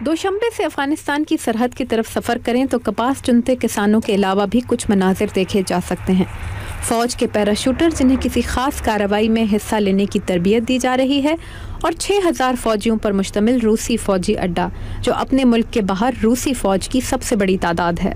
دوشنبے سے افغانستان کی سرحد کی طرف سفر کریں تو کپاس چنتے کسانوں کے علاوہ بھی کچھ مناظر دیکھے جا سکتے ہیں۔ فوج کے پیراشوٹر جنہیں کسی خاص کارروائی میں حصہ لینے کی تربیت دی جا رہی ہے، اور 6000 فوجیوں پر مشتمل روسی فوجی اڈہ جو اپنے ملک کے باہر روسی فوج کی سب سے بڑی تعداد ہے۔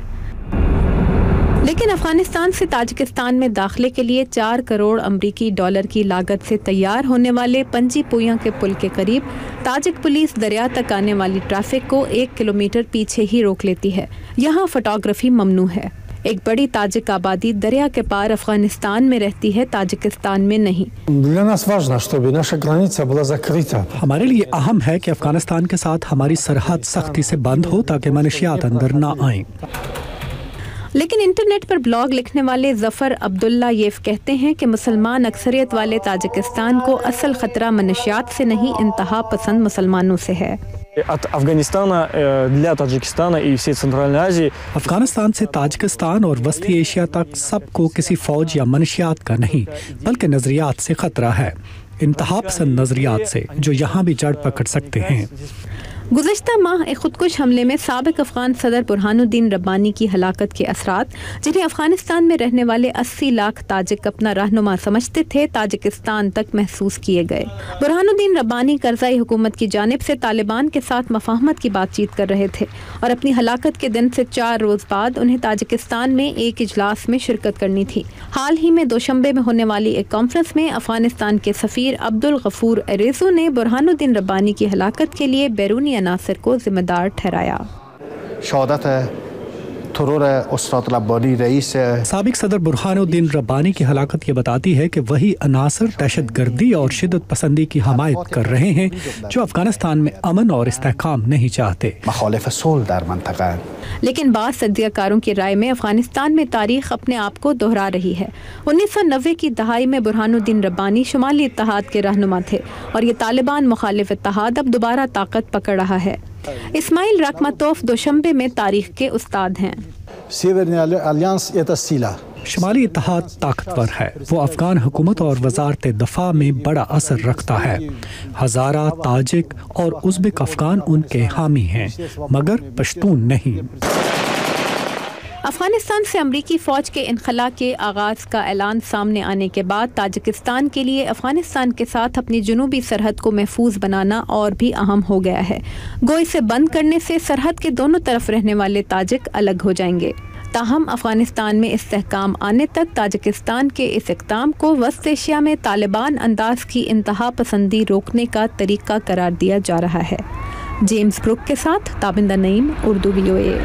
لیکن افغانستان سے تاجکستان میں داخلے کے لیے 4 کروڑ امریکی ڈالر کی لاگت سے تیار ہونے والے پنجی پویاں کے پل کے قریب تاجک پولیس دریا تک آنے والی ٹریفک کو 1 کلومیٹر پیچھے ہی روک لیتی ہے۔ یہاں فوٹوگرافی ممنوع ہے۔ ایک بڑی تاجک آبادی دریا کے پار افغانستان میں رہتی ہے، تاجکستان میں نہیں۔ ہمارے لیے اہم ہے کہ افغانستان کے ساتھ ہماری سرحد سختی سے بند ہو تاکہ منشیات اندر نہ آئیں۔ لیکن انٹرنیٹ پر بلاگ لکھنے والے ظفر عبداللہ یہ کہتے ہیں کہ مسلمان اکثریت والے تاجکستان کو اصل خطرہ منشیات سے نہیں، انتہا پسند مسلمانوں سے ہے۔ افغانستان سے تاجکستان اور وسطی ایشیا تک سب کو کسی فوج یا منشیات کا نہیں بلکہ نظریات سے خطرہ ہے، انتہا پسند نظریات سے جو یہاں بھی جڑ پکڑ سکتے ہیں۔ گزشتہ ماہ ایک خودکش حملے میں سابق افغان صدر برہان الدین ربانی کی ہلاکت کے اثرات، جنہیں افغانستان میں رہنے والے 80 لاکھ تاجک اپنا رہنما سمجھتے تھے، تاجکستان تک محسوس کیے گئے۔ برہان الدین ربانی کرزئی حکومت کی جانب سے طالبان کے ساتھ مفاہمت کی بات چیت کر رہے تھے، اور اپنی ہلاکت کے دن سے 4 روز بعد انہیں تاجکستان میں ایک اجلاس میں شرکت کرنی تھی۔ حال ہی میں دوشنبے میں ہونے والی ایک کانفرنس میں افغانستان کے سفیر عبدالغفور اریزو نے برہان الدین ربانی کی ہلاکت کے لیے بیرونی عناصر کو ذمہ دار ٹھہرایا۔ شہادت ترور استاد ربانی رئیس سابق صدر برہان الدین ربانی کی ہلاکت یہ بتاتی ہے کہ وہی عناصر دہشت گردی اور شدت پسندی کی حمایت کر رہے ہیں جو افغانستان میں امن اور استحکام نہیں چاہتے۔ مخالف صلح در منطقہ۔ لیکن بعض تجزیہ کاروں کی رائے میں افغانستان میں تاریخ اپنے آپ کو دہرا رہی ہے۔ 1990 کی دہائی میں برہان الدین ربانی شمالی اتحاد کے رہنما تھے، اور یہ طالبان مخالف اتحاد اب دوبارہ طاقت پکڑ رہا ہے۔ اسماعیل راکماتوف دوشنبے میں تاریخ کے استاد ہیں۔ شمالی اتحاد طاقتور ہے، وہ افغان حکومت اور وزارت دفاع میں بڑا اثر رکھتا ہے۔ ہزارہ تاجک اور ازبک افغان ان کے حامی ہیں، مگر پشتون نہیں۔ افغانستان سے امریکی فوج کے انخلاء کے آغاز کا اعلان سامنے آنے کے بعد تاجکستان کے لیے افغانستان کے ساتھ اپنی جنوبی سرحد کو محفوظ بنانا اور بھی اہم ہو گیا ہے۔ گو اسے بند کرنے سے سرحد کے دونوں طرف رہنے والے تاجک الگ ہو جائیں گے۔ تاہم افغانستان میں استحکام آنے تک تاجکستان کے اس اقدام کو وسط ایشیا میں طالبان انداز کی انتہا پسندی روکنے کا طریقہ قرار دیا جا رہا ہے۔ جیمز بروک کے ساتھ تابندہ نعیم، اردو VOA۔